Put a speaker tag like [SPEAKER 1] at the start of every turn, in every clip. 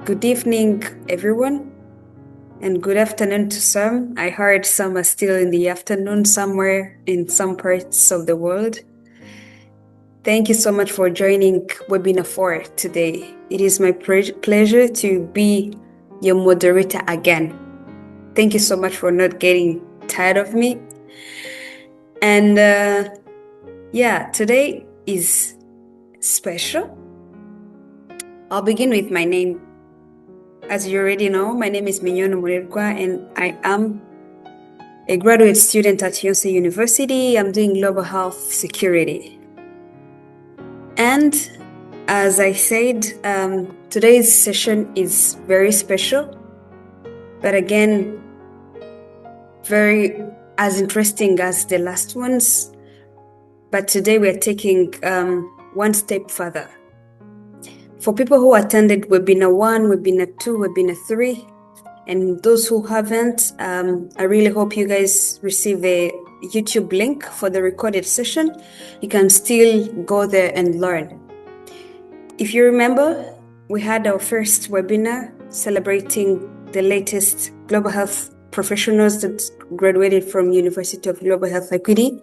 [SPEAKER 1] Good evening, everyone, and good afternoon to some. I heard some are still in the afternoon somewhere in some parts of the world. Thank you so much for joining Webinar 4 today. It is my pleasure to be your moderator again. Thank you so much for not getting tired of me. And today is special. I'll begin with my name. As you already know, my name is Minyono Murirwa, and I am a graduate student at Yonsei University. I'm doing global health security. And as I said, today's session is very special, but again, very as interesting as the last ones. But today we're taking one step further. For people who attended Webinar 1, Webinar 2, Webinar 3, and those who haven't, I really hope you guys receive the YouTube link for the recorded session. You can still go there and learn. If you remember, we had our first webinar celebrating the latest global health professionals that graduated from University of Global Health Equity.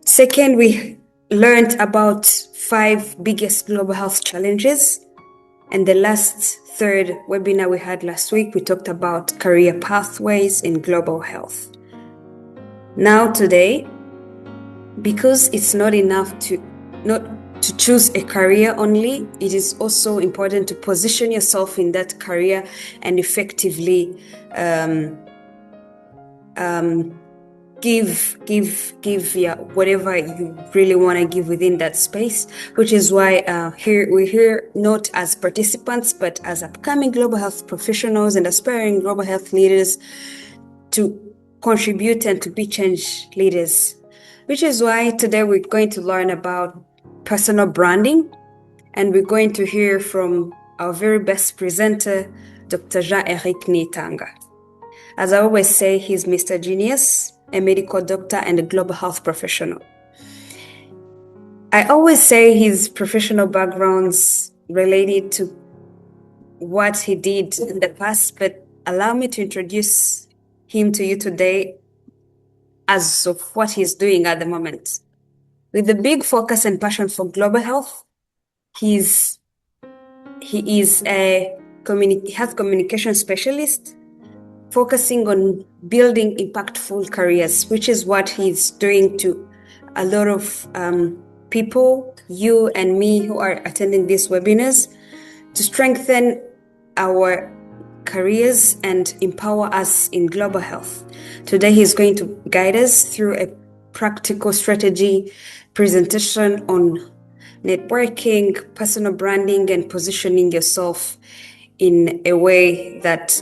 [SPEAKER 1] Second, we learned about 5 biggest global health challenges. And the third webinar we had last week, we talked about career pathways in global health. Now today, because it's not enough to choose a career only, it is also important to position yourself in that career and effectively give whatever you really want to give within that space, which is why we're here not as participants but as upcoming global health professionals and aspiring global health leaders to contribute and to be change leaders, which is why today we're going to learn about personal branding, and we're going to hear from our very best presenter, Dr. Jean-Eric Niyitanga. As I always say, he's Mr. Genius, a medical doctor and a global health professional. I always say his professional background's related to what he did in the past, but allow me to introduce him to you today as of what he's doing at the moment. With a big focus and passion for global health, he is a health communication specialist, focusing on building impactful careers, which is what he's doing to a lot of people, you and me who are attending these webinars, to strengthen our careers and empower us in global health. Today, he's going to guide us through a practical strategy presentation on networking, personal branding, and positioning yourself in a way that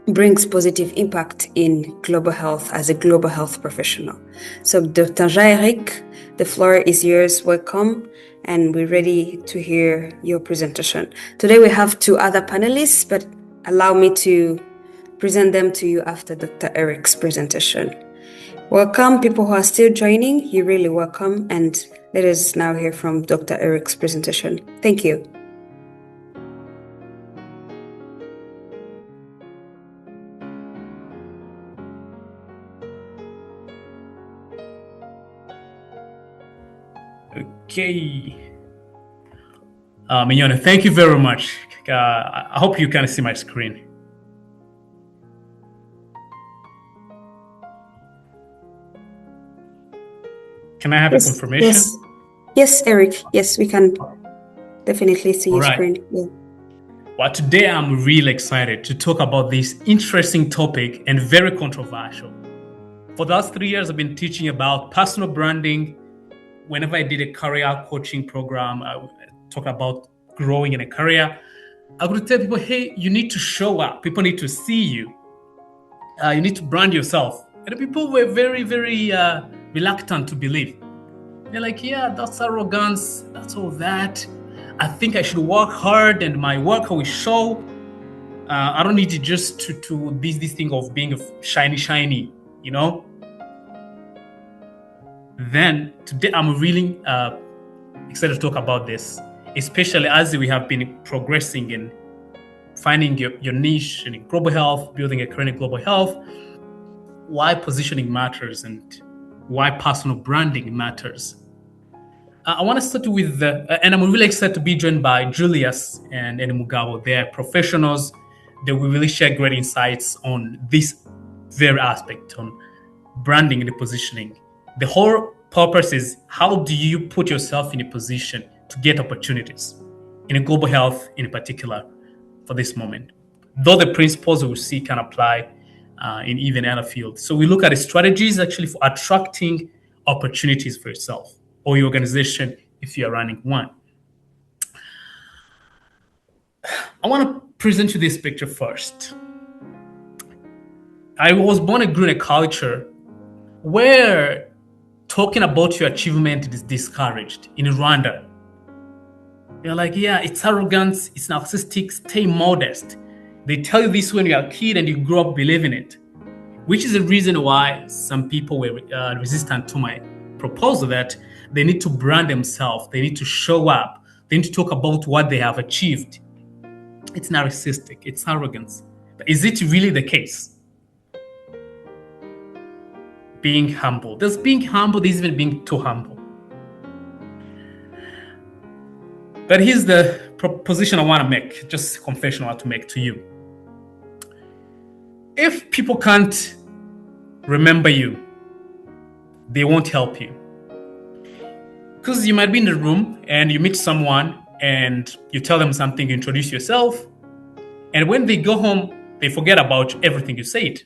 [SPEAKER 1] brings positive impact in global health as a global health professional. So Dr. Jean-Eric, the floor is yours. Welcome, and we're ready to hear your presentation. Today we have 2 other panelists, but allow me to present them to you after Dr. Eric's presentation. Welcome, people who are still joining, you're really welcome, and let us now hear from Dr. Eric's presentation. Thank you.
[SPEAKER 2] Okay. Minyono, thank you very much. I hope you can see my screen. Can I have a confirmation?
[SPEAKER 1] Yes, Eric. Yes, we can definitely see your screen. Yeah.
[SPEAKER 2] Well, today I'm really excited to talk about this interesting topic and very controversial. For the last 3 years, I've been teaching about personal branding. Whenever I did a career coaching program, I would talk about growing in a career. I would tell people, hey, you need to show up. People need to see you. You need to brand yourself. And the people were very, very reluctant to believe. They're like, yeah, that's arrogance. That's all that. I think I should work hard and my work will show. I don't need to just to be this thing of being shiny, you know? Then today I'm really excited to talk about this, especially as we have been progressing in finding your niche in global health, building a career in global health, why positioning matters and why personal branding matters. I want to start with, and I'm really excited to be joined by Julius and Mugabo. They are professionals. They will really share great insights on this very aspect, on branding and positioning. The whole purpose is, how do you put yourself in a position to get opportunities in global health in particular for this moment? Though the principles we see can apply in even other fields. So we look at the strategies actually for attracting opportunities for yourself or your organization if you're running one. I want to present you this picture first. I was born and grew in a culture where talking about your achievement is discouraged. In Rwanda, you're like, yeah, it's arrogance, it's narcissistic, stay modest. They tell you this when you're a kid and you grow up believing it, which is the reason why some people were resistant to my proposal that they need to brand themselves, they need to show up, they need to talk about what they have achieved. It's narcissistic, it's arrogance. But is it really the case? Being humble. There's being humble, there's even being too humble. But here's the proposition I want to make, just a confession I want to make to you. If people can't remember you, they won't help you. Because you might be in the room and you meet someone and you tell them something, you introduce yourself, and when they go home, they forget about everything you said.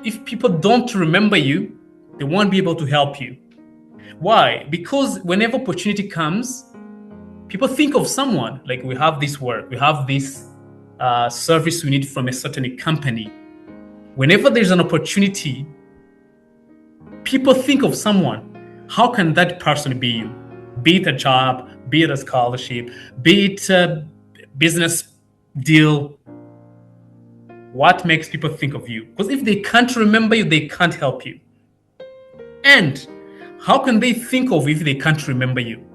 [SPEAKER 2] If people don't remember you, they won't be able to help you. Why? Because whenever opportunity comes, people think of someone, like we have this work, we have this service we need from a certain company. Whenever there's an opportunity, people think of someone. How can that person be you? Be it a job, be it a scholarship, be it a business deal. What makes people think of you? Because if they can't remember you, they can't help you. And how can they think of you if they can't remember you?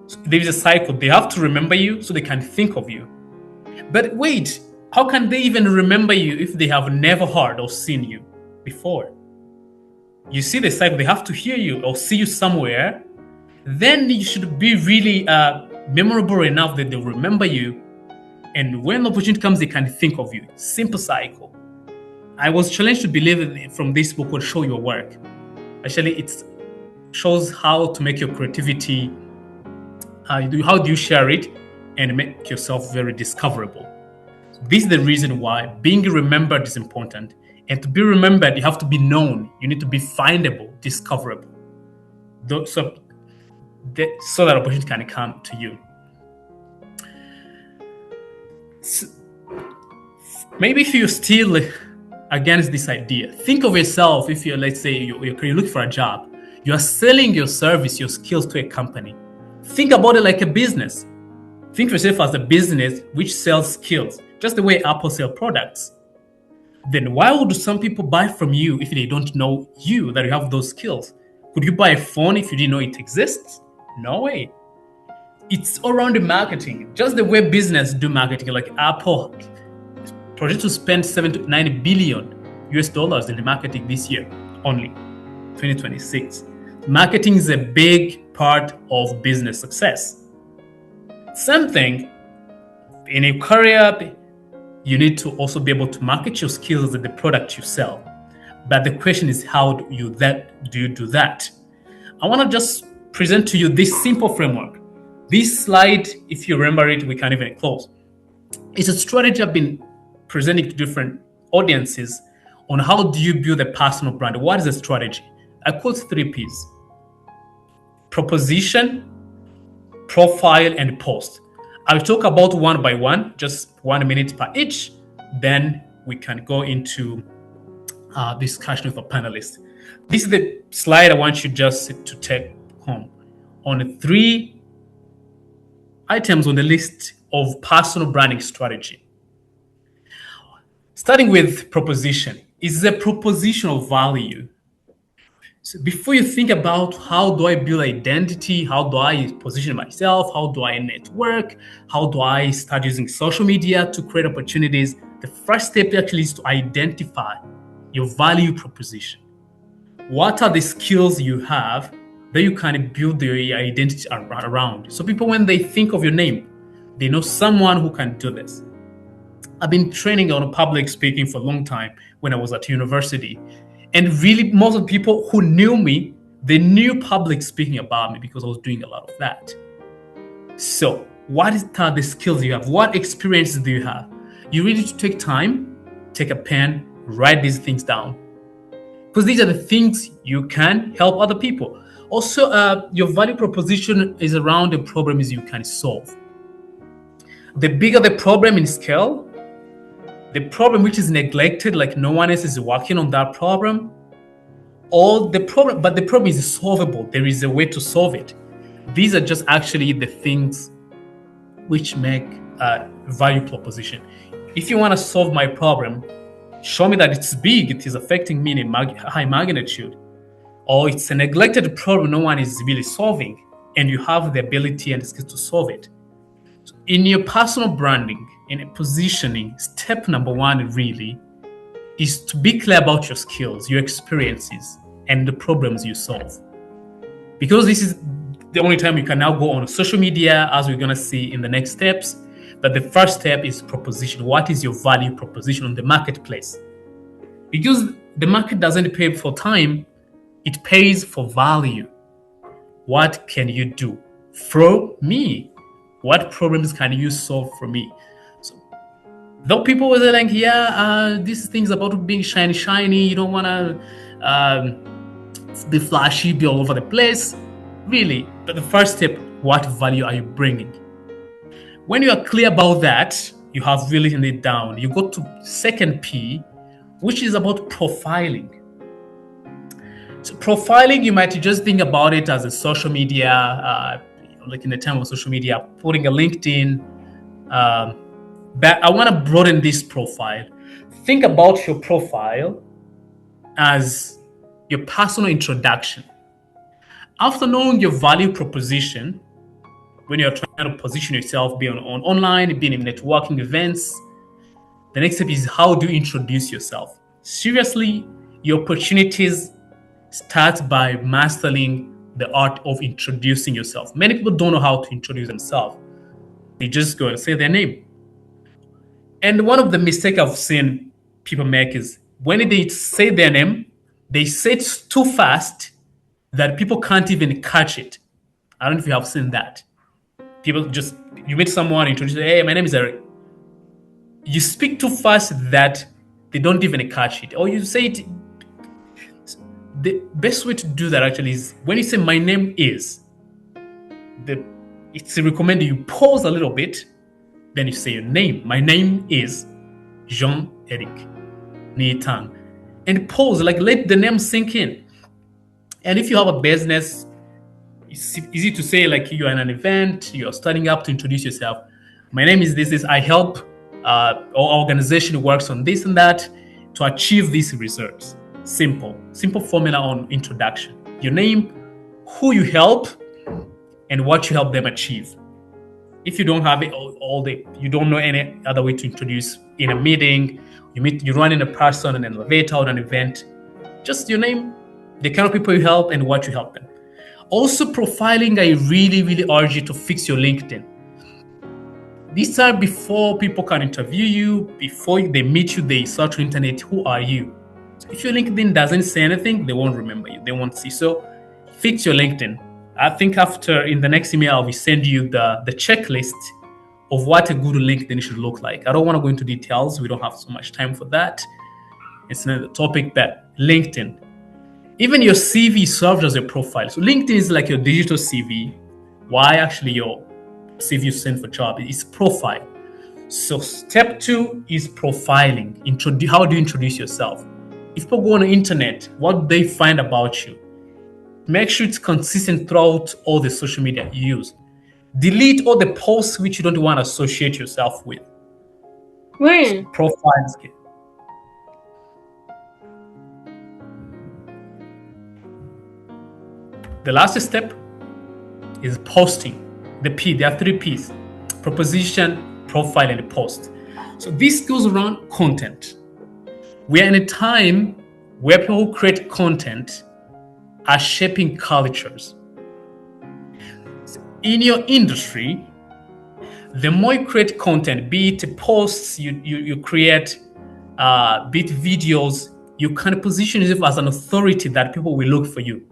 [SPEAKER 2] So there is a cycle. They have to remember you so they can think of you. But wait, how can they even remember you if they have never heard or seen you before? You see the cycle. They have to hear you or see you somewhere. Then you should be really memorable enough that they'll remember you. And when the opportunity comes, they can think of you. Simple cycle. I was challenged to believe from this book called Show Your Work. Actually, it shows how to make your creativity, how do you share it and make yourself very discoverable. This is the reason why being remembered is important. And to be remembered, you have to be known. You need to be findable, discoverable. So that opportunity can come to you. So, maybe if you're still against this idea, think of yourself. If you're, let's say, you're looking for a job, you are selling your service, your skills to a company. Think about it like a business. Think of yourself as a business which sells skills, just the way Apple sells products. Then why would some people buy from you if they don't know you, that you have those skills? Could you buy a phone if you didn't know it exists? No way. It's all around the marketing, just the way business do marketing. Like Apple projected to spend 7 to 9 billion US dollars in the marketing this year only, 2026. Marketing is a big part of business success. Something in a career, you need to also be able to market your skills and the product you sell. But the question is, how do you do that? I want to just present to you this simple framework. This slide, if you remember it, we can't even close. It's a strategy I've been presenting to different audiences on how do you build a personal brand. What is a strategy? I call it 3 Ps. Proposition, profile, and post. I'll talk about one by one, just 1 minute per each. Then we can go into discussion with a panelist. This is the slide I want you just to take home. On the 3 items on the list of personal branding strategy. Starting with proposition. Is the proposition of value. So before you think about how do I build identity, how do I position myself, how do I network, how do I start using social media to create opportunities, the first step actually is to identify your value proposition. What are the skills you have that you can build your identity around? So people, when they think of your name, they know someone who can do this. I've been training on public speaking for a long time when I was at university. And really, most of the people who knew me, they knew public speaking about me because I was doing a lot of that. So, what are the skills you have? What experiences do you have? You really need to take time, take a pen, write these things down. Because these are the things you can help other people. Also, your value proposition is around the problems you can solve. The bigger the problem in scale, the problem which is neglected, like no one else is working on that problem, or the problem is solvable. There is a way to solve it. These are just actually the things which make a value proposition. If you want to solve my problem, show me that it's big, it is affecting me in a high magnitude, or it's a neglected problem no one is really solving, and you have the ability and skills to solve it. So in your personal branding, in positioning, step number one really is to be clear about your skills, your experiences, and the problems you solve. Because this is the only time you can now go on social media, as we're going to see in the next steps. But the first step is proposition. What is your value proposition on the marketplace? Because the market doesn't pay for time, it pays for value. What can you do for me? What problems can you solve for me? So, though people were like, these things about being shiny, you don't want to be flashy, be all over the place. Really, but the first step, what value are you bringing? When you are clear about that, you have really written it down. You go to second P, which is about profiling. So profiling, you might just think about it as a social media, like in the time of social media, putting a LinkedIn. But I want to broaden this profile. Think about your profile as your personal introduction. After knowing your value proposition, when you're trying to position yourself, be on online, being in networking events, the next step is how do you introduce yourself? Seriously, your opportunities start by mastering the art of introducing yourself. Many people don't know how to introduce themselves. They just go and say their name. And one of the mistakes I've seen people make is when they say their name, they say it too fast that people can't even catch it. I don't know if you have seen that. People just, you meet someone, introduce, hey, my name is Eric. You speak too fast that they don't even catch it. Or you say it. The best way to do that actually is when you say my name is, it's recommended you pause a little bit, then you say your name. My name is Jean-Eric Nietang. And pause, like let the name sink in. And if you have a business, it's easy to say like you're in an event, you're starting up to introduce yourself. My name is this, I help, our organization works on this and that to achieve these results. Simple formula on introduction. Your name, who you help, and what you help them achieve. If you don't have it you don't know any other way to introduce in a meeting, you run in a person, an elevator, or an event, just your name, the kind of people you help, and what you help them. Also, profiling, I really, really urge you to fix your LinkedIn. These are before people can interview you, before they meet you, they search the internet, who are you? So if your LinkedIn doesn't say anything, they won't remember you, they won't see. So fix your LinkedIn. I think after, in the next email, I will send you the checklist of what a good LinkedIn should look like. I don't want to go into details. We don't have so much time for that. It's not the topic, but LinkedIn. Even your CV serves as a profile. So LinkedIn is like your digital CV. Why actually your CV you send for job is profile. So step 2 is profiling. How do you introduce yourself? If people go on the internet, what do they find about you? Make sure it's consistent throughout all the social media you use. Delete all the posts which you don't want to associate yourself with.
[SPEAKER 3] When?
[SPEAKER 2] Profiles. The last step is posting. The P, there are 3 P's: proposition, profile, and post. So this goes around content. We are in a time where people who create content are shaping cultures. In your industry, the more you create content, be it posts you create, be it videos, you can position yourself as an authority that people will look for you.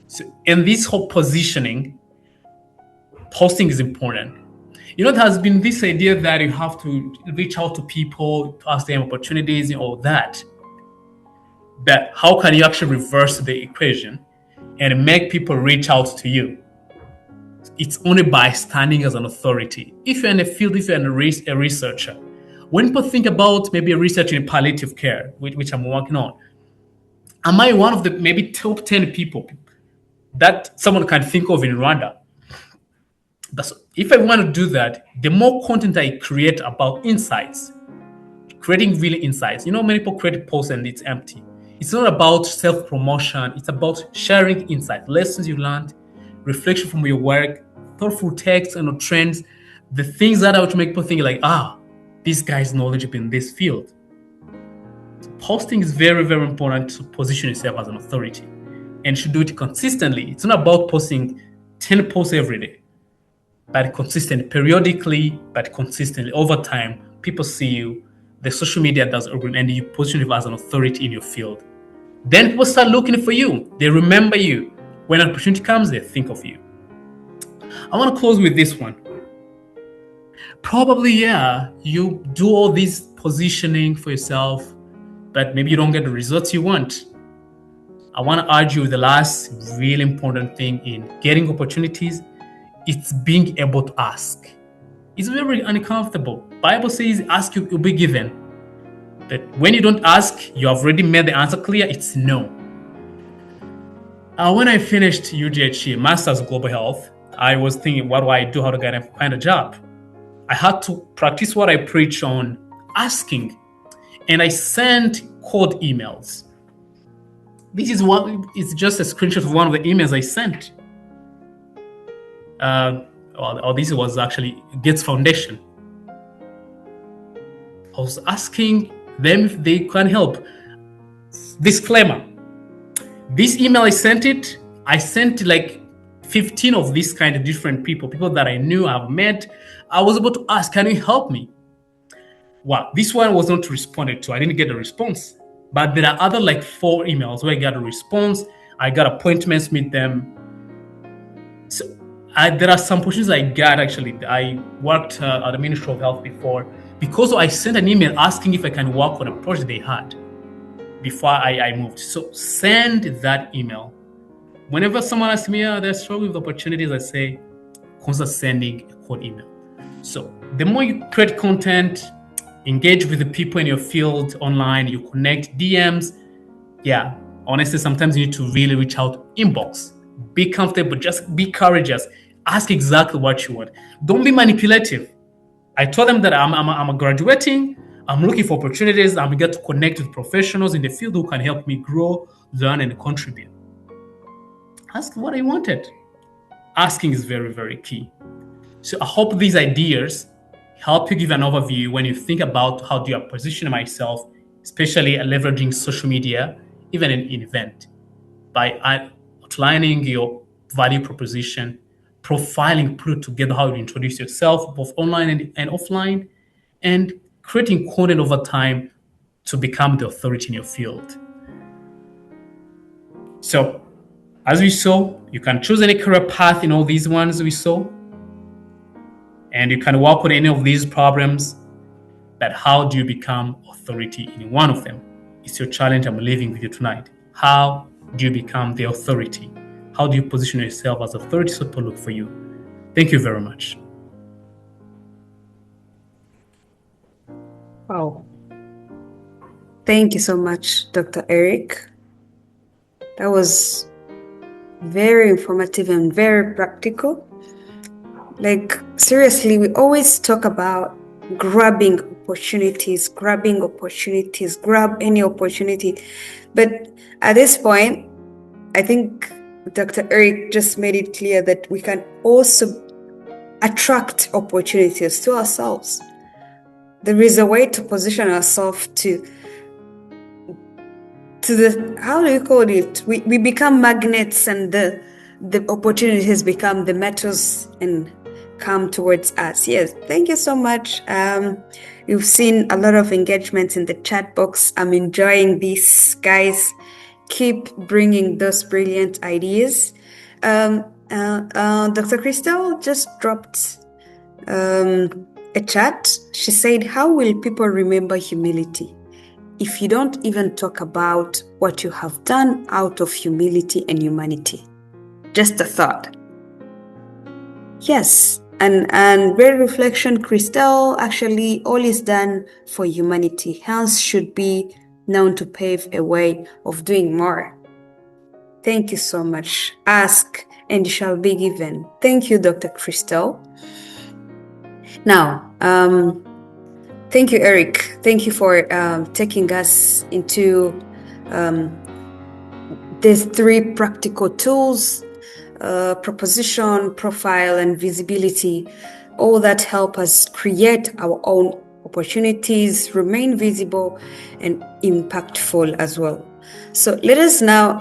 [SPEAKER 2] So in this whole positioning, posting is important. There has been this idea that you have to reach out to people to ask them opportunities and all that. But how can you actually reverse the equation and make people reach out to you? It's only by standing as an authority. If you're in a field, if you're a researcher, when people think about maybe a research in palliative care, which I'm working on, am I one of the maybe top 10 people that someone can think of in Rwanda? But if I want to do that, the more content I create about insights, creating really insights. Many people create posts and it's empty. It's not about self-promotion. It's about sharing insights, lessons you learned, reflection from your work, thoughtful texts and trends, the things that are to make people think like, this guy's knowledgeable in this field. So posting is very, very important to position yourself as an authority, and you should do it consistently. It's not about posting 10 posts every day, but consistent, periodically, but consistently. Over time, people see you, the social media does, and you position yourself as an authority in your field. Then people start looking for you. They remember you. When an opportunity comes, they think of you. I want to close with this one. Probably, you do all this positioning for yourself, but maybe you don't get the results you want. I want to argue the last really important thing in getting opportunities, it's being able to ask. It's very uncomfortable. Bible says, ask, you will be given. But when you don't ask, you have already made the answer clear, it's no. When I finished UGHE, Masters of Global Health, I was thinking, what do I do? How do I find a job? I had to practice what I preach on asking. And I sent cold emails. This is it's just a screenshot of one of the emails I sent. This was actually Gates Foundation. I was asking them if they can help. Disclaimer. This email I sent like 15 of these kind of different people that I knew, I've met. I was able to ask, can you help me? Well, this one was not responded to. I didn't get a response. But there are other like 4 emails where I got a response. I got appointments with them. So there are some positions I got actually. I worked at the Ministry of Health before because I sent an email asking if I can work on a project they had before I moved. So send that email. Whenever someone asks me, they're struggling with opportunities, I say, consider sending a cold email. So the more you create content, engage with the people in your field online, you connect DMs. Yeah, honestly, sometimes you need to really reach out inbox. Be comfortable, just be courageous. Ask exactly what you want. Don't be manipulative. I told them that I'm graduating. I'm looking for opportunities. I'm going to connect with professionals in the field who can help me grow, learn, and contribute. Ask what I wanted. Asking is very, very key. So I hope these ideas help you give an overview when you think about how do I position myself, especially leveraging social media, even in an event, by outlining your value proposition, profiling, put together how you introduce yourself, both online and offline, and creating content over time to become the authority in your field. So, as we saw, you can choose any career path in all these ones we saw, and you can work on any of these problems. But how do you become authority in one of them? It's your challenge I'm leaving with you tonight. How do you become the authority? How do you position yourself as authority so people look for you? Thank you very much.
[SPEAKER 3] Wow.
[SPEAKER 1] Thank you so much, Dr. Eric. That was very informative and very practical. Like, seriously, we always talk about grabbing opportunities, grab any opportunity. But at this point, I think Dr. Eric just made it clear that we can also attract opportunities to ourselves. There is a way to position ourselves to the, how do you call it? We become magnets, and the opportunities become the metals and come towards us. Yes, thank you so much. You've seen a lot of engagement in the chat box. I'm enjoying this, guys. Keep bringing those brilliant ideas. Dr. Crystal just dropped a chat. She said, how will people remember humility if you don't even talk about what you have done out of humility and humanity? Just a thought. Yes, and great reflection, Crystal. Actually, all is done for humanity, hence should be known to pave a way of doing more. Thank you so much. Ask and it shall be given. Thank you, Dr. Crystal. Now, thank you, Eric. Thank you for taking us into these 3 practical tools, proposition, profile, and visibility, all that help us create our own opportunities, remain visible, and impactful as well. So let us now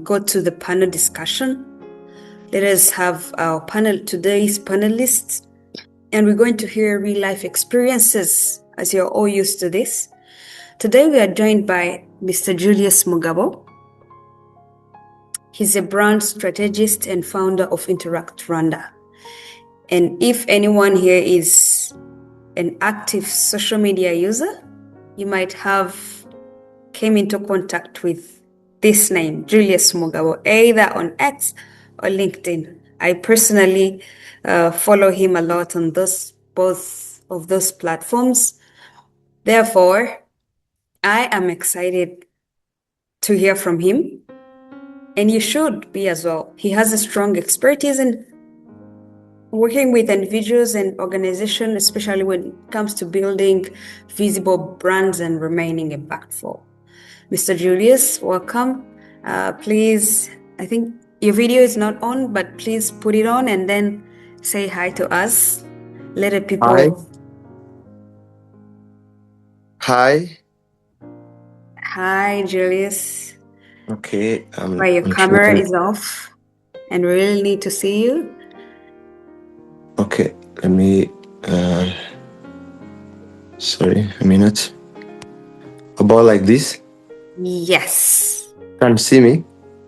[SPEAKER 1] go to the panel discussion. Let us have our today's panelists, and we're going to hear real life experiences, as you're all used to this. Today we are joined by Mr. Julius Mugabo. He's a brand strategist and founder of Interact Rwanda. And if anyone here is an active social media user, you might have came into contact with this name, Julius Mugabo, either on X or LinkedIn. I personally follow him a lot on both of those platforms. Therefore, I am excited to hear from him, and you should be as well. He has a strong expertise in working with individuals and organizations, especially when it comes to building visible brands and remaining impactful. Mr. Julius, welcome. Please, I think your video is not on, but please put it on and then say hi to us. Let the people.
[SPEAKER 4] Hi.
[SPEAKER 1] Hi, Julius.
[SPEAKER 4] Okay.
[SPEAKER 1] Why your camera is off, and we really need to see you.
[SPEAKER 4] Okay. Let me. Sorry, a minute. About like this?
[SPEAKER 1] Yes.
[SPEAKER 4] Can you see me?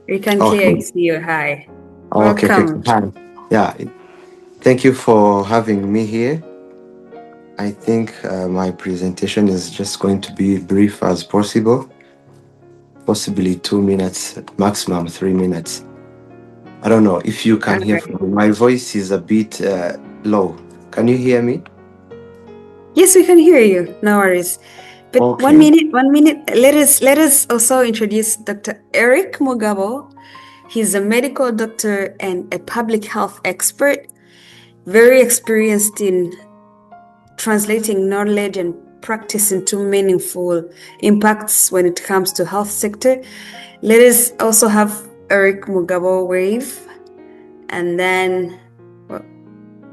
[SPEAKER 1] We can clearly see you. Hi.
[SPEAKER 4] Okay.
[SPEAKER 1] Welcome.
[SPEAKER 4] Hi. Yeah. Thank you for having me here. I think my presentation is just going to be brief as possible. Possibly 2 minutes, maximum 3 minutes. I don't know if you can hear from me. My voice is a bit low. Can you hear me?
[SPEAKER 1] Yes, we can hear you. No worries. But
[SPEAKER 4] Okay.
[SPEAKER 1] 1 minute. Let us also introduce Dr. Eric Mugabo. He's a medical doctor and a public health expert, very experienced in translating knowledge and practice into meaningful impacts when it comes to health sector. Let us also have Eric Mugabo wave, and then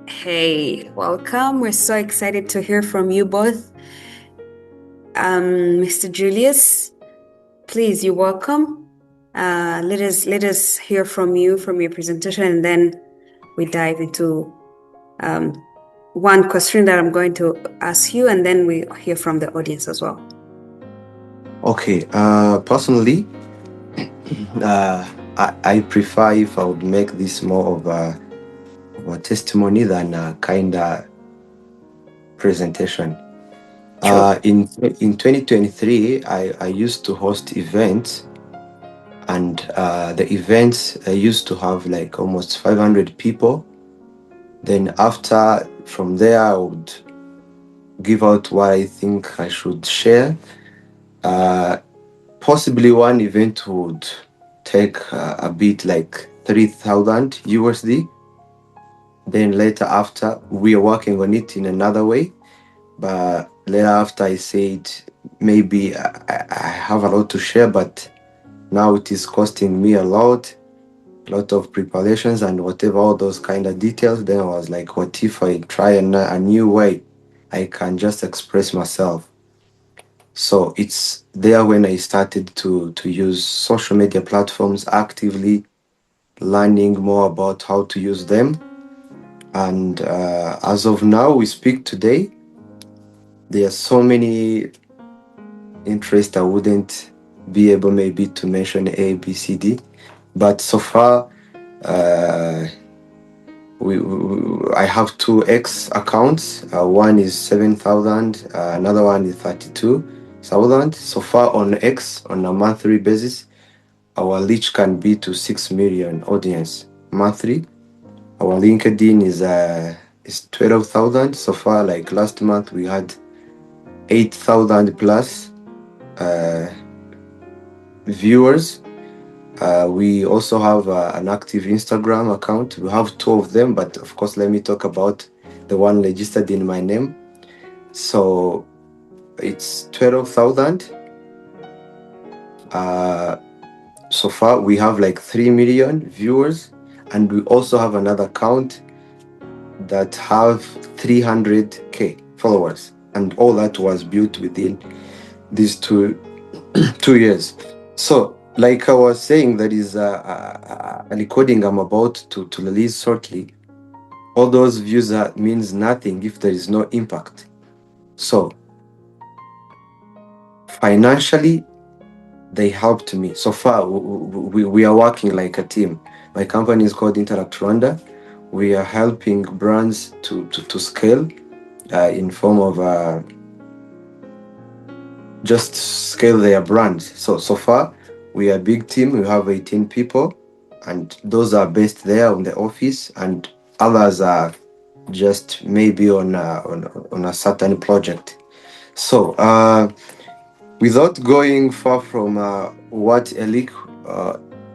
[SPEAKER 1] hey, welcome. We're so excited to hear from you both. Mr. Julius, please, you're welcome. Let us hear from you, from your presentation, and then we dive into one question that I'm going to ask you, and then we hear from the audience as well.
[SPEAKER 4] Okay. Personally, I prefer if I would make this more of a testimony than a kind of presentation.
[SPEAKER 1] Sure.
[SPEAKER 4] In 2023, I used to host events, and the events used to have like almost 500 people. Then from there, I would give out what I think I should share. Possibly one event would take a bit like 3,000 USD. Then later after, we are working on it in another way. But later after, I said maybe I have a lot to share, but now it is costing me a lot of preparations and whatever, all those kind of details. Then I was like, what if I try a new way I can just express myself? So it's there when I started to use social media platforms actively, learning more about how to use them. And as of now, we speak today, there are so many interests I wouldn't be able maybe to mention A, B, C, D. But so far, I have 2X accounts. One is 7,000, another one is 32,000. So far on X, on a monthly basis, our reach can be to 6 million audience monthly. Our LinkedIn is 12,000 so far. Like last month, we had 8,000 plus viewers. We also have an active Instagram account. We have 2 of them, but of course, let me talk about the one registered in my name. So it's 12,000. So far, we have like 3 million viewers, and we also have another account that have 300K followers, and all that was built within these 2 years. So, like I was saying, there is a recording I'm about to release shortly. All those views means nothing if there is no impact. So, financially, they helped me. So far, we are working like a team. My company is called Interact Rwanda. We are helping brands to scale in form of just scale their brands. So far, we are a big team. We have 18 people, and those are based there on the office, and others are just maybe on a certain project. So without going far from what Elik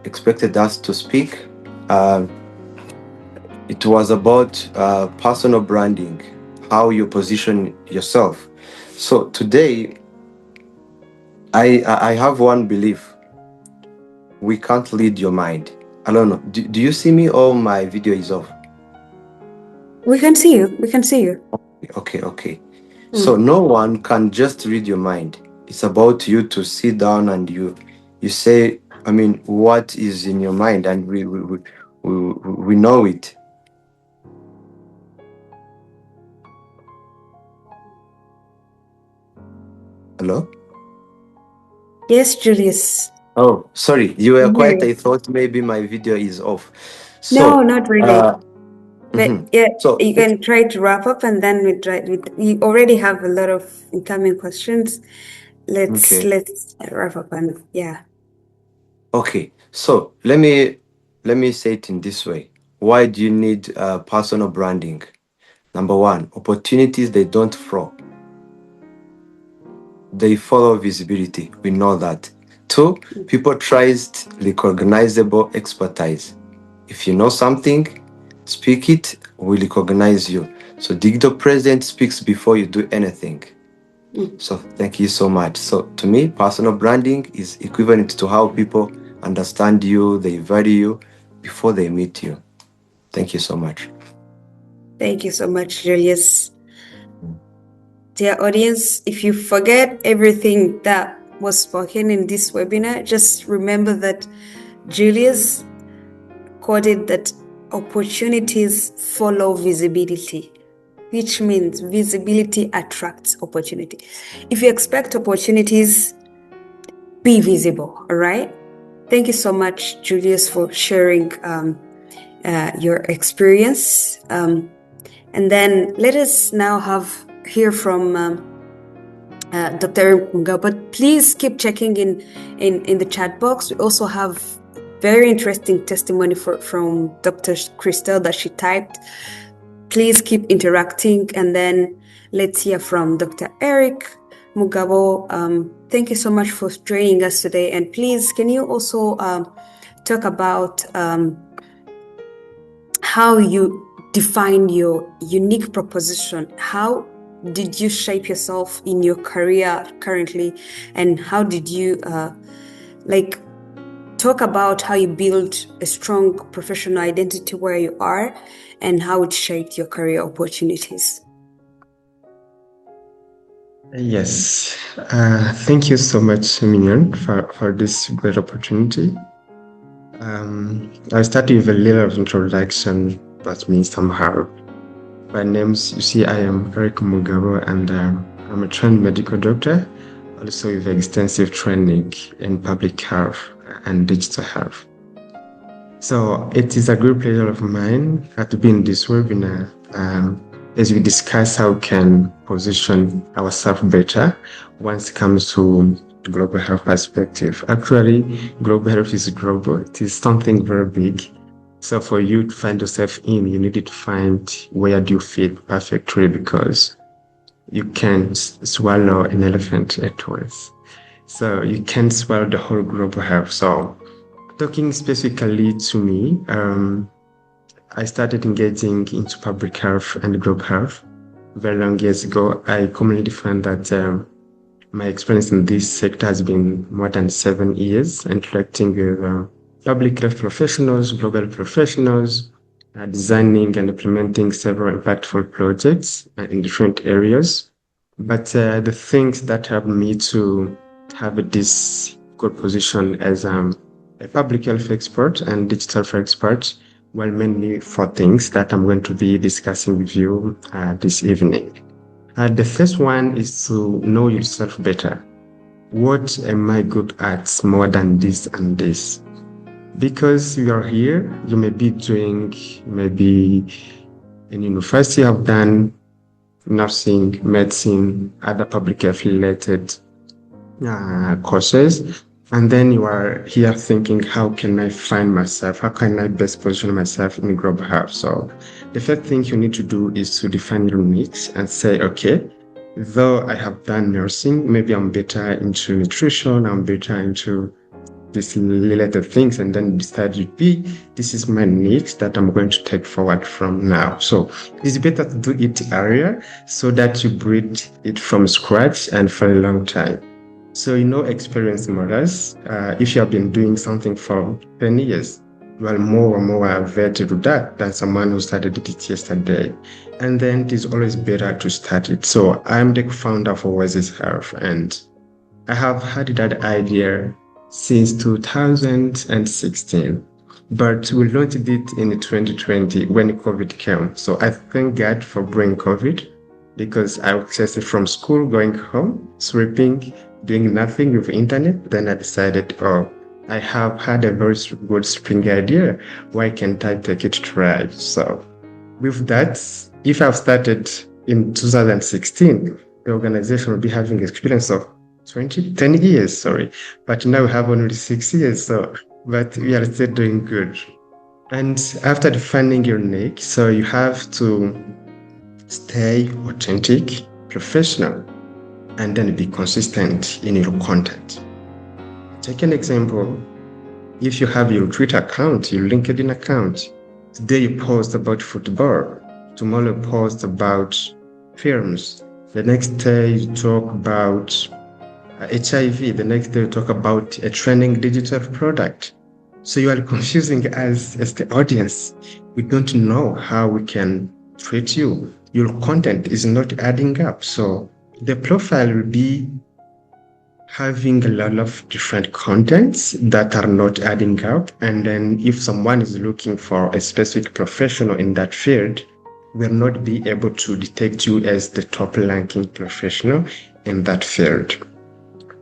[SPEAKER 4] expected us to speak, it was about personal branding, how you position yourself. So today, I have one belief. We can't lead your mind. I don't know. Do you see me, or my video is off?
[SPEAKER 1] We can see you. We can see you.
[SPEAKER 4] Okay. So no one can just read your mind. It's about you to sit down and you say, I mean, what is in your mind, and we know it. Hello?
[SPEAKER 1] Yes, Julius.
[SPEAKER 4] Oh, sorry. You were quiet.
[SPEAKER 1] Yeah.
[SPEAKER 4] I thought maybe my video is off. So,
[SPEAKER 1] No, not really. But yeah,
[SPEAKER 4] So
[SPEAKER 1] you can try to wrap up, and then we already have a lot of incoming questions. Let's wrap up, and yeah.
[SPEAKER 4] Okay, so let me say it in this way. Why do you need personal branding? Number 1, opportunities, they don't flow. They follow visibility. We know that. 2, people trust recognizable expertise. If you know something, speak it, we recognize you. So digital presence speaks before you do anything. So thank you so much. So to me, personal branding is equivalent to how people understand you, they value you before they meet you. Thank you so much.
[SPEAKER 1] Thank you so much, Julius. Dear audience, if you forget everything that was spoken in this webinar, just remember that Julius quoted that opportunities follow visibility, which means visibility attracts opportunity. If you expect opportunities, be visible, all right? Thank you so much, Julius, for sharing your experience. And then let us now hear from Dr. Mpunga, but please keep checking in the chat box. We also have very interesting testimony from Dr. Christelle that she typed. Please keep interacting, and then let's hear from Dr. Eric Mugabo. Thank you so much for joining us today, and please, can you also talk about how you define your unique proposition? How did you shape yourself in your career currently, and how did you talk about how you build a strong professional identity where you are and how it shaped your career opportunities.
[SPEAKER 5] Yes, thank you so much, Mignon, for this great opportunity. I'll start with a little introduction about me somehow. My name's, you see, I am Eric Mugabo, and I'm a trained medical doctor, also with extensive training in public health and digital health. So it is a great pleasure of mine to be in this webinar as we discuss how we can position ourselves better once it comes to global health perspective. Actually, global health is global. It is something very big. So for you to find yourself in, you need to find where do you fit perfectly, because you can't swallow an elephant at once. So you can't swallow the whole global health. So talking specifically to me, I started engaging into public health and global health very long years ago. I commonly define that my experience in this sector has been more than 7 years, interacting with public health professionals, global professionals, designing and implementing several impactful projects in different areas. But the things that helped me to have this good position as a public health expert and digital health expert, well, mainly 4 things that I'm going to be discussing with you this evening. The first one is to know yourself better. What am I good at more than this and this? Because you are here, you may be doing maybe in university, I've done nursing, medicine, other public health related courses. And then you are here thinking, how can I find myself? How can I best position myself in global health? So the first thing you need to do is to define your needs and say, okay, though I have done nursing, maybe I'm better into nutrition, I'm better into these related things, and then decide this is my needs that I'm going to take forward from now. So it's better to do it earlier so that you build it from scratch and for a long time. So experience matters. If you have been doing something for 10 years, you are more and more aware to do that than someone who started it yesterday. And then it is always better to start it. So I'm the founder for Oasis Health, and I have had that idea since 2016. But we launched it in 2020 when COVID came. So I thank God for bringing COVID, because I was just from school, going home, sleeping, doing nothing with internet. Then I decided, I have had a very good spring idea. Why can't I take it to try? So with that, if I've started in 2016, the organization will be having experience of 10 years, but now we have only 6 years, but we are still doing good. And after defining your niche, so you have to stay authentic, professional, and then be consistent in your content. Take an example. If you have your Twitter account, your LinkedIn account, today you post about football, tomorrow you post about films, the next day you talk about HIV, the next day you talk about a trending digital product. So you are confusing us as the audience. We don't know how we can treat you. Your content is not adding up. So the profile will be having a lot of different contents that are not adding up. And then if someone is looking for a specific professional in that field, will not be able to detect you as the top ranking professional in that field.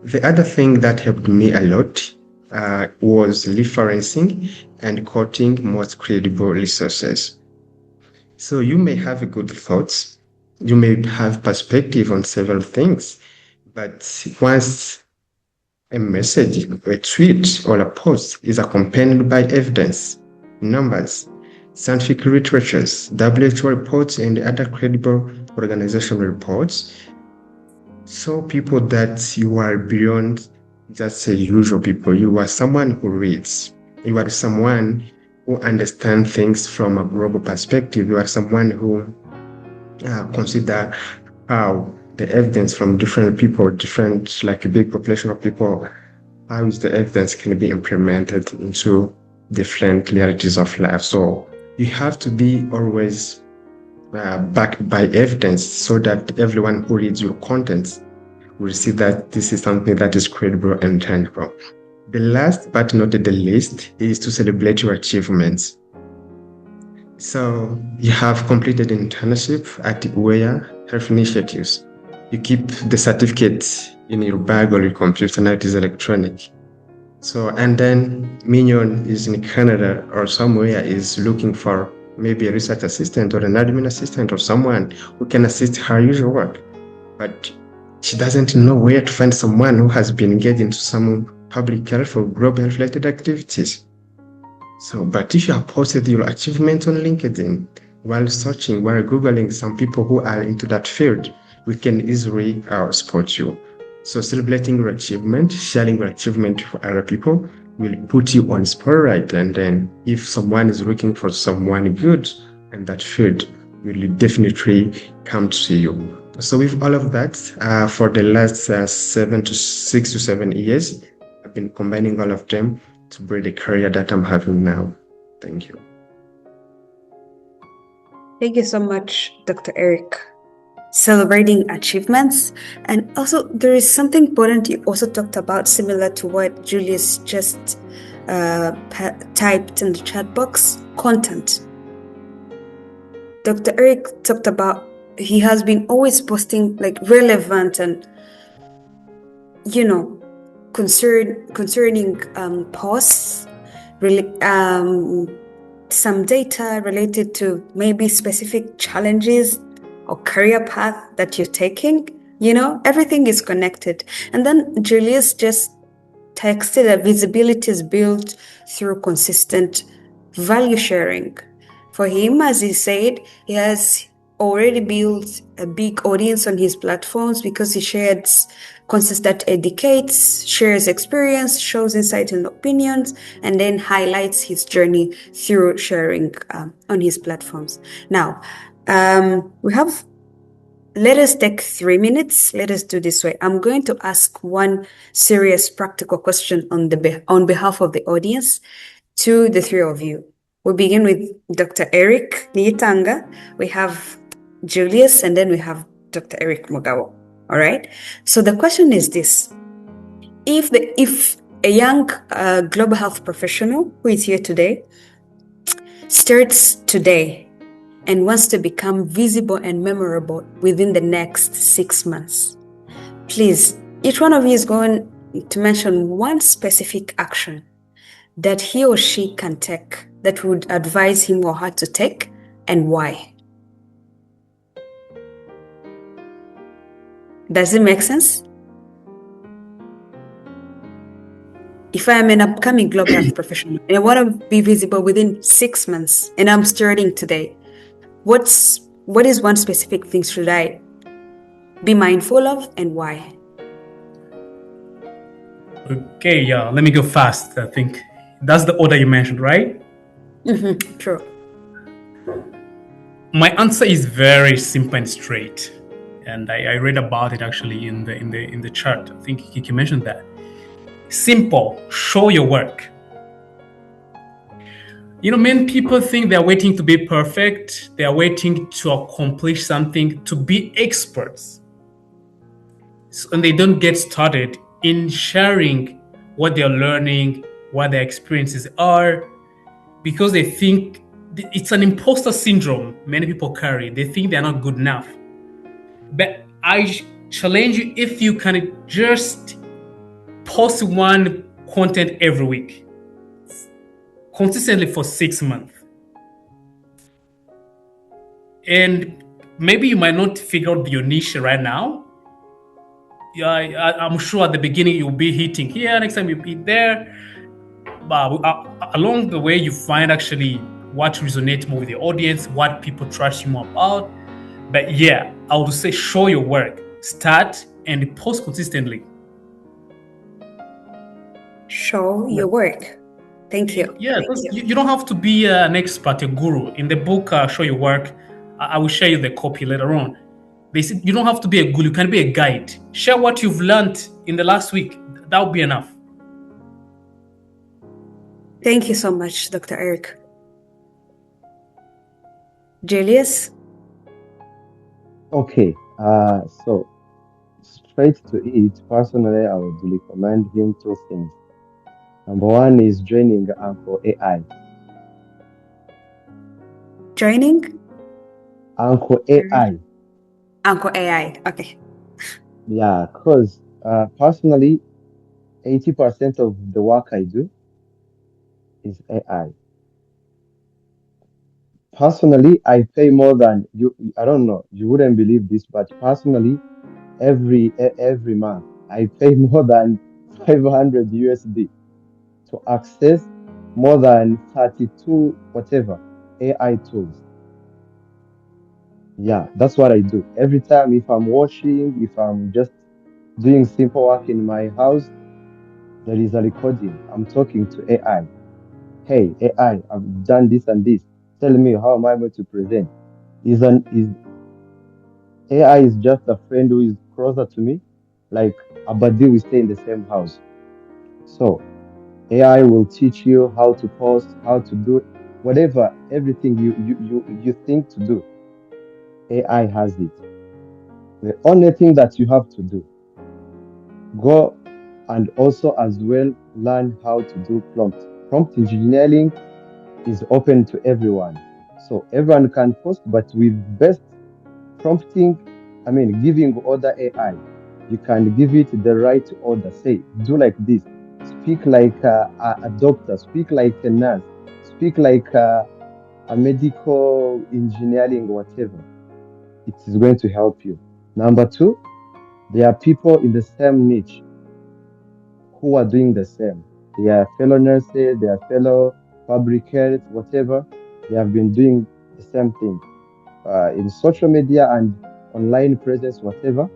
[SPEAKER 5] The other thing that helped me a lot was referencing and quoting most credible resources. So you may have good thoughts, you may have perspective on several things, but once a message, a tweet, or a post is accompanied by evidence, numbers, scientific literatures, WHO reports, and other credible organizational reports, so people that you are beyond just a usual people. You are someone who reads. You are someone who understands things from a global perspective. You are someone who consider how the evidence from different people, different, like a big population of people, how is the evidence can be implemented into different realities of life. So you have to be always backed by evidence so that everyone who reads your content will see that this is something that is credible and tangible. The last but not the least is to celebrate your achievements. So you have completed internship at Uweya Health Initiatives. You keep the certificate in your bag or your computer, now it is electronic. So, and then Mignon is in Canada or somewhere is looking for maybe a research assistant or an admin assistant or someone who can assist her usual work. But she doesn't know where to find someone who has been engaged into some public health or global health related activities. So, but if you have posted your achievements on LinkedIn while searching, while Googling some people who are into that field, we can easily support you. So celebrating your achievement, sharing your achievement with other people will put you on spotlight. And then if someone is looking for someone good in that field, will definitely come to see you. So with all of that, for the last 6 to 7 years, I've been combining all of them to build the career that I'm having now. Thank you.
[SPEAKER 1] Thank you so much, Dr. Eric. Celebrating achievements. And also, there is something important you also talked about, similar to what Julius just typed in the chat box: content. Dr. Eric talked about he has been always posting like relevant and, concerning posts, really, some data related to maybe specific challenges or career path that you're taking. Everything is connected. And then Julius just texted that visibility is built through consistent value sharing. For him, as he said, he has already built a big audience on his platforms because he shares content that educates, shares experience, shows insight and opinions, and then highlights his journey through sharing on his platforms. Now, let us take 3 minutes. Let us do this way. I'm going to ask one serious practical question on behalf of the audience to the three of you. We begin with Dr. Eric Niyitanga. We have Julius, and then we have Dr. Eric Mugabo. All right. So the question is this: if a young global health professional who is here today starts today and wants to become visible and memorable within the next 6 months, please, each one of you is going to mention one specific action that he or she can take that would advise him or her to take, and why. Does it make sense? If I am an upcoming global health professional and I want to be visible within 6 months and I'm starting today, what is one specific thing should I be mindful of, and why?
[SPEAKER 2] Okay, yeah, let me go fast. I think that's the order you mentioned, right?
[SPEAKER 1] Mm-hmm, true.
[SPEAKER 2] My answer is very simple and straight, and I read about it actually in the chart. I think Kiki mentioned that. Simple. Show your work. Many people think they're waiting to be perfect. They are waiting to accomplish something, to be experts. And they don't get started in sharing what they're learning, what their experiences are, because they think it's an imposter syndrome many people carry. They think they're not good enough. But I challenge you, if you can just post one content every week, consistently for 6 months. And maybe you might not figure out your niche right now. I'm sure at the beginning you'll be hitting here, next time you hit there. But along the way, you find actually what resonates more with the audience, what people trust you more about. But yeah, I would say show your work. Start and post consistently.
[SPEAKER 1] Show your work. Thank you.
[SPEAKER 2] Yeah, you don't have to be an expert, a guru. In the book, Show Your Work, I will share you the copy later on. They said you don't have to be a guru, you can be a guide. Share what you've learned in the last week. That will be enough.
[SPEAKER 1] Thank you so much, Dr. Eric. Julius?
[SPEAKER 6] Okay, so straight to it, personally, I would recommend him two things. Number one is joining Uncle AI.
[SPEAKER 1] Joining?
[SPEAKER 6] Uncle AI,
[SPEAKER 1] Uncle AI. Okay.
[SPEAKER 6] yeah, because personally, 80% of the work I do is AI. Personally, I pay more than you. I don't know, you wouldn't believe this, but personally, every month, I pay more than 500 USD to access more than 32 whatever AI tools. Yeah, that's what I do. Every time if I'm washing, if I'm just doing simple work in my house, there is a recording. I'm talking to AI. Hey, AI, I've done this and this. Tell me how am I going to present? Is AI is just a friend who is closer to me, like Abadi, we stay in the same house. So AI will teach you how to post, how to do whatever, everything you think to do. AI has it. The only thing that you have to do, go and also as well learn how to do prompt. Prompt engineering is open to everyone. So everyone can post, but with best prompting, I mean, giving order AI, you can give it the right order. Say, do like this, speak like a doctor, speak like a nurse, speak like a medical engineering, whatever. It is going to help you. Number two, there are people in the same niche who are doing the same. They are fellow nurses, they are fellow fabricators, whatever. They have been doing the same thing. In social media and online presence, whatever,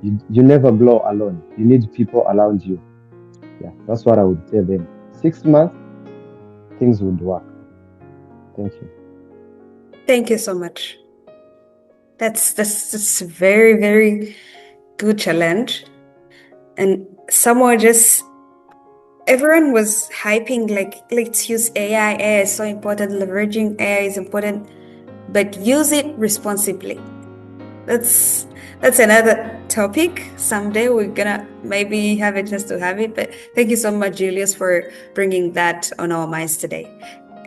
[SPEAKER 6] you never grow alone. You need people around you. Yeah, that's what I would tell them. 6 months, things would work. Thank you.
[SPEAKER 1] Thank you so much. That's a very, very good challenge. And someone just everyone was hyping like let's use AI. AI is so important, leveraging AI is important, but use it responsibly. That's another topic. Someday we're gonna maybe have a chance to have it. But thank you so much, Julius, for bringing that on our minds today.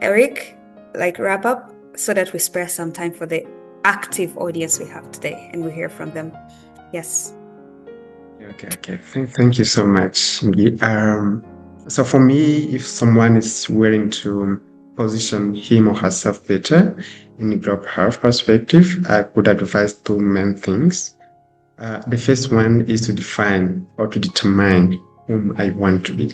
[SPEAKER 1] Eric, like wrap up so that we spare some time for the active audience we have today and we hear from them. Yes.
[SPEAKER 5] Okay. Thank you so much. So for me, if someone is willing to position him or herself better in the global health perspective, I could advise two main things. The first one is to define or to determine whom I want to be.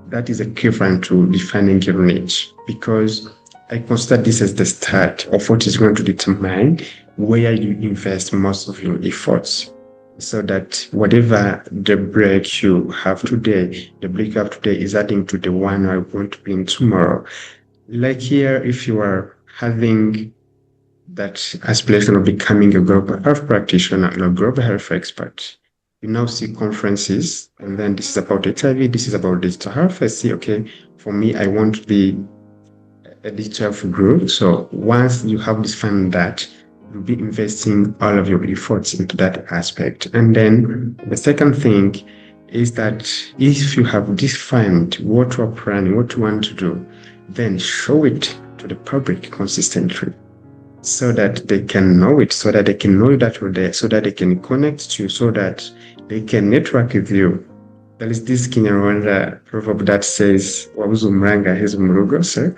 [SPEAKER 5] That is equivalent to defining your niche, because I consider this as the start of what is going to determine where you invest most of your efforts. So that whatever the break you have today, the break you have today is adding to the one I want to be in tomorrow. Like here, if you are having that aspiration of becoming a global health practitioner or a global health expert, you now see conferences, and then this is about HIV, this is about digital health. I see, okay, for me, I want to be a digital health group. So once you have defined that, you'll be investing all of your efforts into that aspect. And then the second thing is that if you have defined what you're planning, what you want to do, then show it to the public consistently, so that they can know it, so that they can know that you're there, so that they can connect to you, so that they can network with you. There is this Kinyarwanda proverb that says, "Wabuze umuranga heza umurugo." So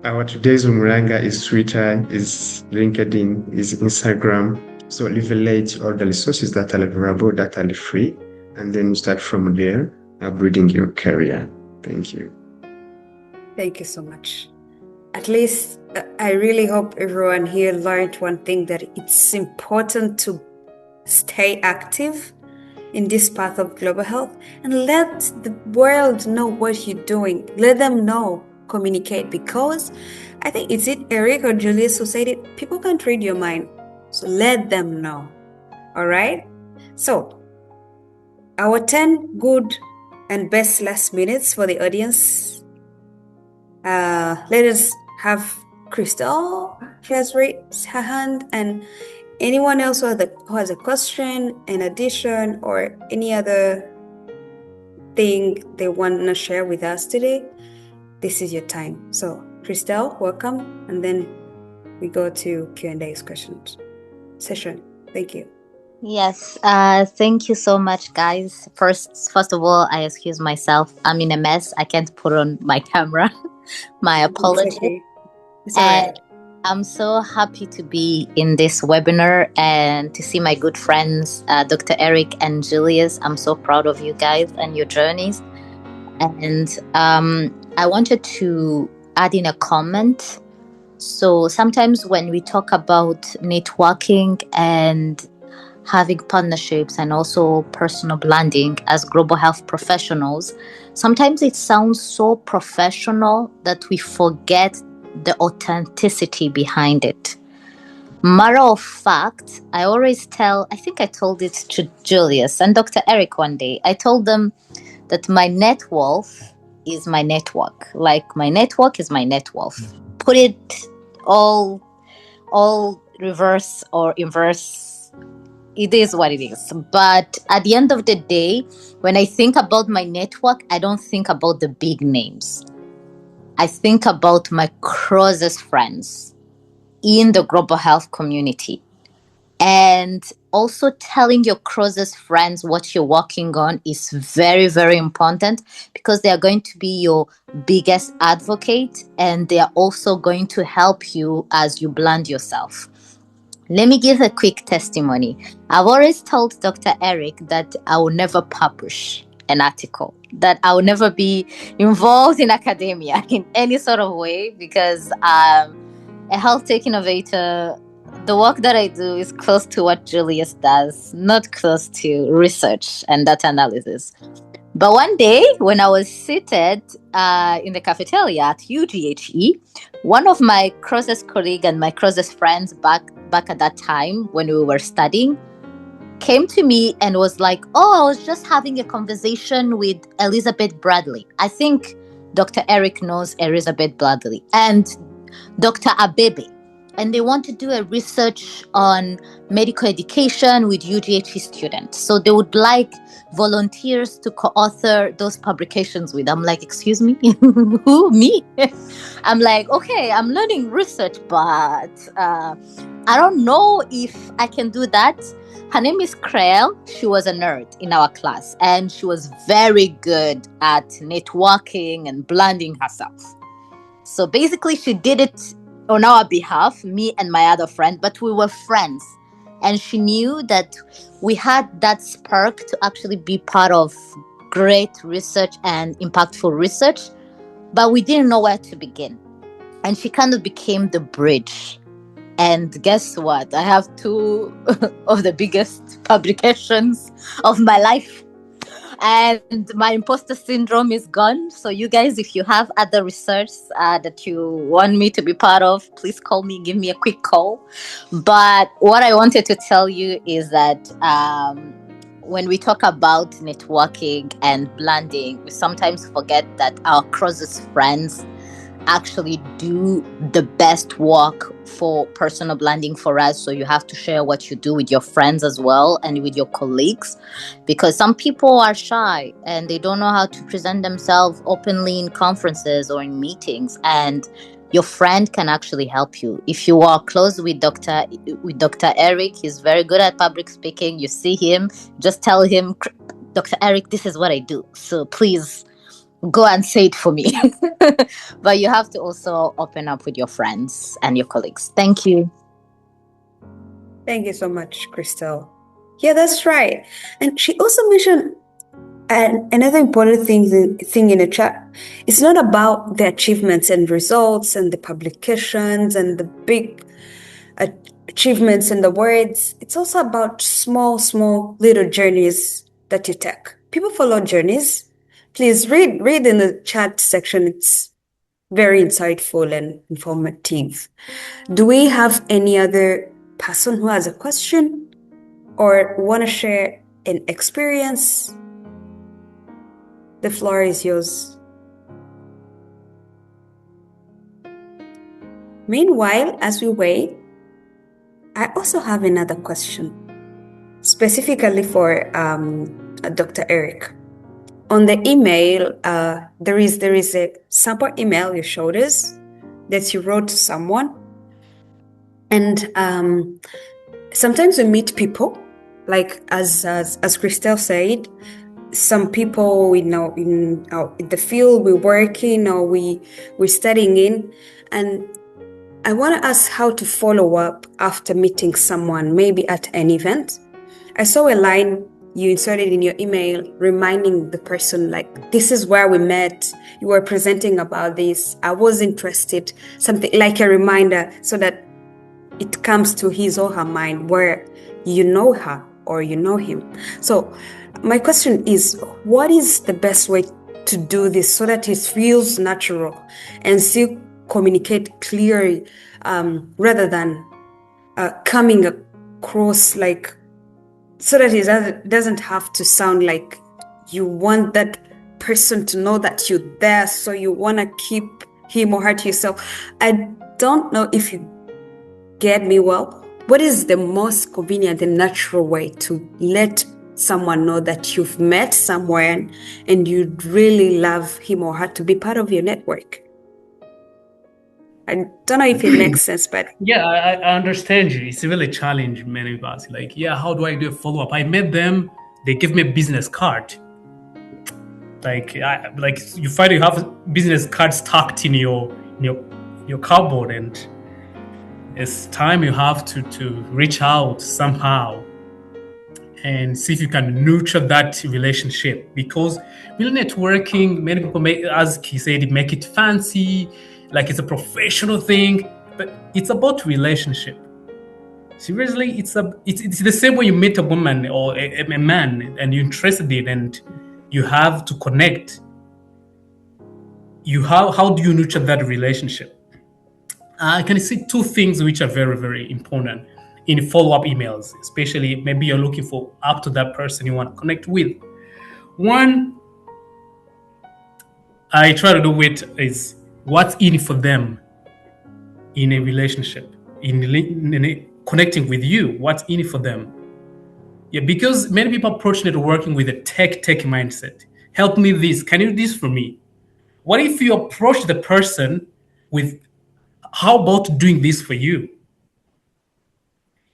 [SPEAKER 5] our today's umuranga is Twitter, is LinkedIn, is Instagram. So leverage all the resources that are available, that are free, and then you start from there, building your career. Thank you.
[SPEAKER 1] Thank you so much. At least I really hope everyone here learned one thing, that it's important to stay active in this path of global health and let the world know what you're doing. Let them know, communicate, because I think it's Eric or Julius who said it, people can't read your mind. So let them know. All right? So our 10 good and best last minutes for the audience Let us have Crystal. She has raised her hand, and anyone else who has a question, an addition, or any other thing they want to share with us today, this is your time. So, Crystal, welcome, and then we go to Q&A session. Thank you.
[SPEAKER 7] Yes, thank you so much, guys. First of all, I excuse myself. I'm in a mess. I can't put on my camera. My apologies.
[SPEAKER 1] Okay. It's all right.
[SPEAKER 7] I'm so happy to be in this webinar and to see my good friends, Dr. Eric and Julius. I'm so proud of you guys and your journeys. And I wanted to add in a comment. So sometimes when we talk about networking and having partnerships and also personal branding as global health professionals, sometimes it sounds so professional that we forget the authenticity behind it. Matter of fact, I think I told it to Julius and Dr. Eric one day. I told them that my net worth is my network. Like my network is my net worth. Put it all reverse or inverse, it is what it is. But at the end of the day, when I think about my network, I don't think about the big names. I think about my closest friends in the global health community. And also telling your closest friends what you're working on is very, very important, because they are going to be your biggest advocate, and they are also going to help you as you brand yourself. Let me give a quick testimony. I've always told Dr. Eric that I will never publish an article, that I will never be involved in academia in any sort of way, because I'm a health tech innovator. The work that I do is close to what Julius does, not close to research and data analysis. But one day, when I was seated in the cafeteria at UGHE, one of my closest colleagues and my closest friends back at that time when we were studying came to me and was like, "Oh, I was just having a conversation with Elizabeth Bradley." I think Dr. Eric knows Elizabeth Bradley and Dr. Abebe. And they want to do a research on medical education with UGHE students. So they would like volunteers to co-author those publications with. I'm like, excuse me? Who, me? I'm like, okay, I'm learning research, but I don't know if I can do that. Her name is Creel. She was a nerd in our class, and she was very good at networking and branding herself. So basically, she did it on our behalf, me and my other friend, but we were friends. And she knew that we had that spark to actually be part of great research and impactful research, but we didn't know where to begin. And she kind of became the bridge. And guess what? I have 2 of the biggest publications of my life. And my imposter syndrome is gone. So you guys, if you have other research that you want me to be part of, please call me, give me a quick call. But what I wanted to tell you is that when we talk about networking and branding, we sometimes forget that our closest friends actually do the best work for personal branding for us. So you have to share what you do with your friends as well and with your colleagues, because some people are shy and they don't know how to present themselves openly in conferences or in meetings, and your friend can actually help you. If you are close with Dr. Eric, he's very good at public speaking. You see him, just tell him, "Dr. Eric, this is what I do, so please go and say it for me." But you have to also open up with your friends and your colleagues. Thank you.
[SPEAKER 1] Thank you so much, Crystal. Yeah, that's right. And she also mentioned another important thing in the chat. It's not about the achievements and results and the publications and the big achievements and the words. It's also about small little journeys that you take. People follow journeys. Please read in the chat section. It's very insightful and informative. Do we have any other person who has a question or want to share an experience? The floor is yours. Meanwhile, as we wait, I also have another question, specifically for Dr. Eric. On the email, there is a sample email you showed us that you wrote to someone, and sometimes we meet people, like as Christelle said, some people we know in the field we're working or we're studying in, and I want to ask how to follow up after meeting someone, maybe at an event. I saw a line you inserted in your email reminding the person, like, this is where we met, you were presenting about this, I was interested, something like a reminder so that it comes to his or her mind where you know her or you know him. So my question is, what is the best way to do this so that it feels natural and still communicate clearly, rather than coming across like, so that it doesn't have to sound like you want that person to know that you're there, so you want to keep him or her to yourself. I don't know if you get me well. What is the most convenient and natural way to let someone know that you've met somewhere and you'd really love him or her to be part of your network? I don't know if it makes sense, but
[SPEAKER 2] yeah, I understand you. It's really challenging many of us. Like, yeah, how do I do a follow up? I met them. They give me a business card. Like you find you have business cards tucked in your cupboard, and it's time you have to reach out somehow and see if you can nurture that relationship. Because real networking, many people make, as he said, make it fancy, like it's a professional thing, but it's about relationship. Seriously, it's the same way you meet a woman or a man and you're interested in, and you have to connect. How do you nurture that relationship? I can see two things which are very, very important in follow-up emails, especially maybe you're looking for up to that person you want to connect with. One, I try to do it is what's in it for them in a relationship, in connecting with you, what's in it for them. Yeah, because many people approach networking with a tech mindset. Help me this, can you do this for me? What if you approach the person with, how about doing this for you?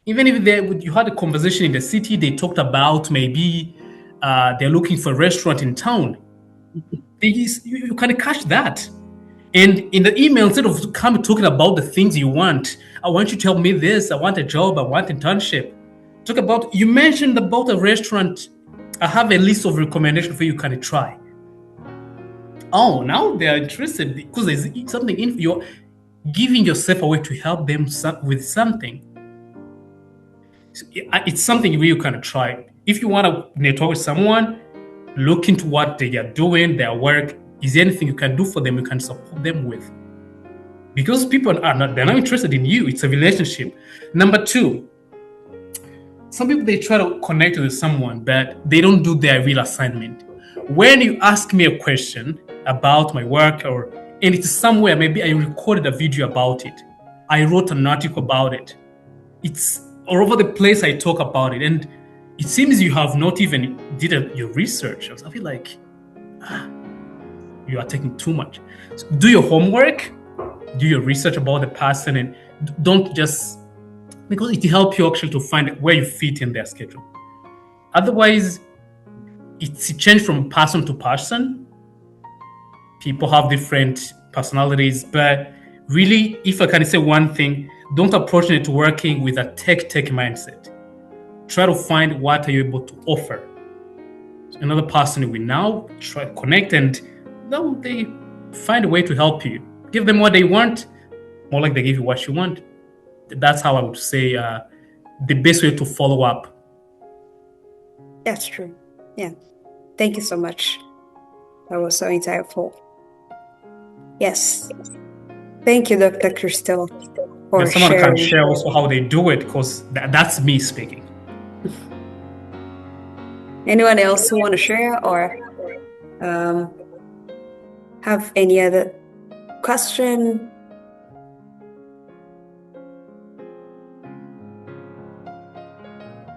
[SPEAKER 2] Even if you had a conversation in the city, they talked about maybe they're looking for a restaurant in town. You can catch that. And in the email, instead of talking about the things you want, I want you to tell me this, I want a job, I want internship. Talk about, you mentioned about a restaurant, I have a list of recommendations for you, can try. Oh, now they are interested because there's something in, you're giving yourself away to help them with something. It's something you can try. If you want to network with someone, look into what they are doing, their work. Is there anything you can do for them, you can support them with? Because people they're not interested in you. It's a relationship. Number two, some people, they try to connect with someone, but they don't do their real assignment. When you ask me a question about my work, and it's somewhere, maybe I recorded a video about it, I wrote an article about it, it's all over the place, I talk about it, and it seems you have not even did your research. I feel like you are taking too much. So do your homework, do your research about the person, and don't just, because it helps you actually to find where you fit in their schedule. Otherwise, it's a change from person to person. People have different personalities, but really, if I can say one thing, don't approach networking with a tech mindset. Try to find what are you able to offer. So another person will now try to connect, and now they find a way to help you. Give them what they want, more like they give you what you want. That's how I would say the best way to follow up.
[SPEAKER 1] that's true. Yeah. Thank you so much. That was so insightful. Yes. Thank you, Dr. Christelle, for
[SPEAKER 2] And someone
[SPEAKER 1] sharing.
[SPEAKER 2] can share also how they do it, because that's me speaking.
[SPEAKER 1] Anyone else who want to share or have any other question?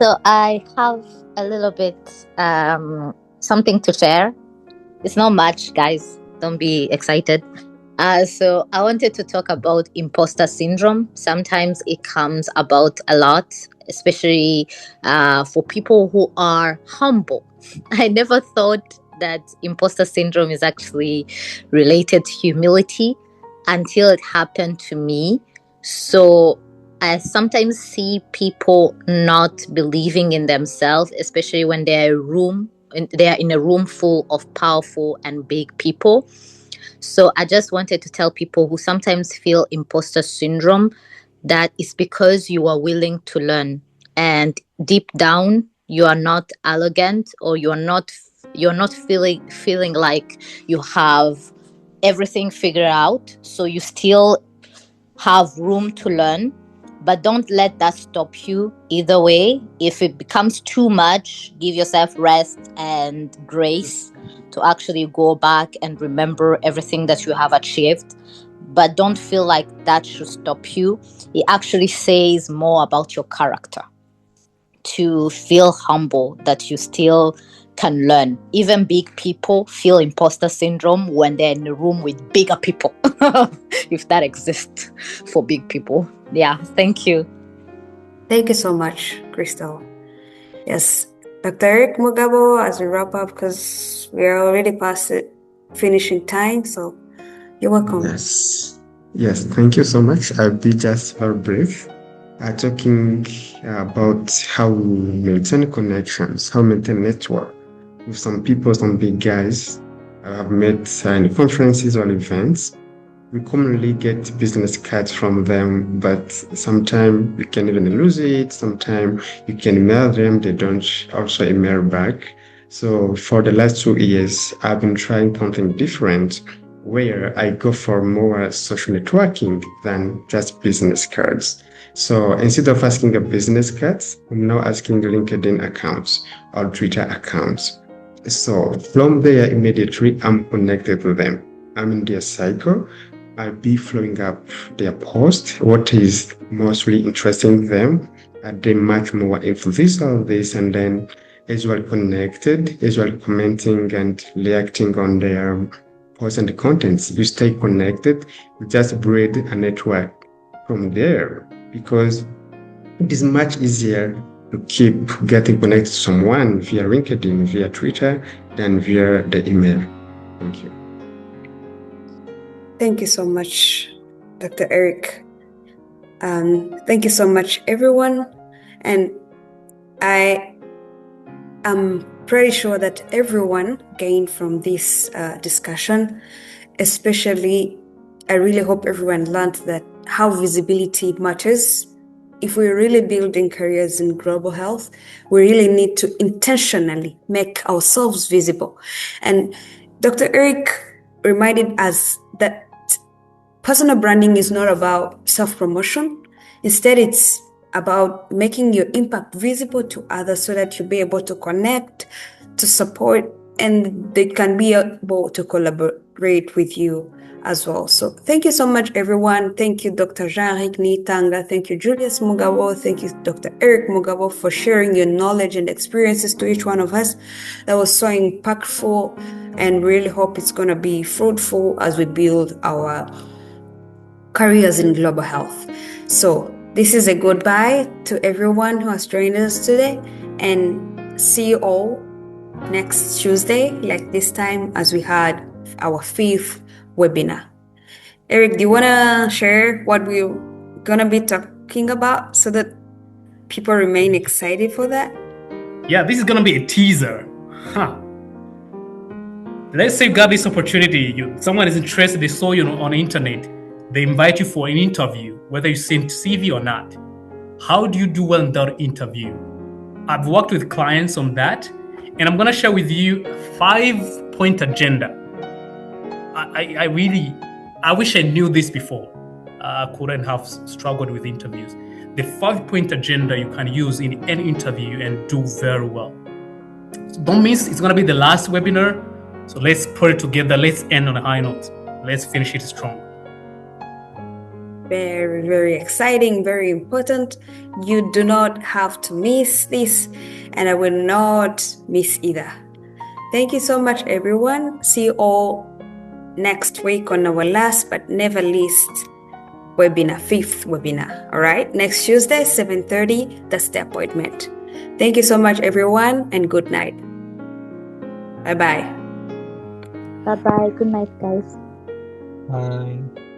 [SPEAKER 7] So I have a little bit something to share. It's not much, guys. Don't be excited. So I wanted to talk about imposter syndrome. Sometimes it comes about a lot, especially for people who are humble. I never thought that imposter syndrome is actually related to humility until it happened to me. So I sometimes see people not believing in themselves, especially when they're in a room full of powerful and big people. So I just wanted to tell people who sometimes feel imposter syndrome that it's because you are willing to learn, and deep down you are not arrogant, or you're not feeling like you have everything figured out. So you still have room to learn, but don't let that stop you either way. If it becomes too much, give yourself rest and grace to actually go back and remember everything that you have achieved. But don't feel like that should stop you. It actually says more about your character to feel humble, that you still can learn. Even big people feel imposter syndrome when they're in a room with bigger people, if that exists for big people. Yeah, thank you.
[SPEAKER 1] Thank you so much, Crystal. Yes, Dr. Eric Mugabo, as we wrap up, because we are already past it, finishing time, so you're welcome.
[SPEAKER 5] Yes, thank you so much. I'll be just very brief. Talking about how we maintain connections, how we maintain network with some people, some big guys I've met in conferences or events. We commonly get business cards from them, but sometimes you can even lose it. Sometimes you can email them, they don't also email back. So for the last 2 years, I've been trying something different, where I go for more social networking than just business cards. So instead of asking a business cards, I'm now asking LinkedIn accounts or Twitter accounts. So from there, immediately I'm connected to them. I'm in their cycle. I'll be following up their post, what is mostly interesting them. They much more info this or this, and then as well connected, as well commenting and reacting on their posts and the contents. You stay connected, you just build a network from there, because it is much easier to keep getting connected to someone via LinkedIn, via Twitter, than via the email. Thank you.
[SPEAKER 1] Thank you so much, Dr. Eric. Thank you so much, everyone. And I am pretty sure that everyone gained from this discussion. Especially, I really hope everyone learned that how visibility matters. If we're really building careers in global health, we really need to intentionally make ourselves visible. And Dr. Eric reminded us that personal branding is not about self-promotion. Instead, it's about making your impact visible to others so that you'll be able to connect, to support, and they can be able to collaborate with you as well. So thank you so much, everyone. Thank you, Dr. Jean-Eric Nitanga. Thank you, Julius Mugabo. Thank you, Dr. Eric Mugabo, for sharing your knowledge and experiences to each one of us. That was so impactful, and really hope it's going to be fruitful as we build our careers in global health. So this is a goodbye to everyone who has joined us today, and see you all next Tuesday, like this time, as we had our 5th webinar. Eric, do you want to share what we're going to be talking about so that people remain excited for that?
[SPEAKER 2] Yeah, this is going to be a teaser. Let's say you got this opportunity. Someone is interested, they saw you on the internet. They invite you for an interview, whether you send CV or not. How do you do well in that interview? I've worked with clients on that, and I'm going to share with you a 5-point agenda. I wish I knew this before. I couldn't have struggled with interviews. The 5-point agenda you can use in any interview and do very well. So don't miss, it's going to be the last webinar. So let's put it together. Let's end on a high note. Let's finish it strong.
[SPEAKER 1] very, very exciting, very important. You do not have to miss this, and I will not miss either. Thank you so much, everyone. See you all next week on our last but never least webinar, 5th webinar. All right, next Tuesday, 7:30. That's the appointment. Thank you so much, everyone, and good night. Bye-bye.
[SPEAKER 8] Bye-bye. Good night, guys.
[SPEAKER 9] Bye.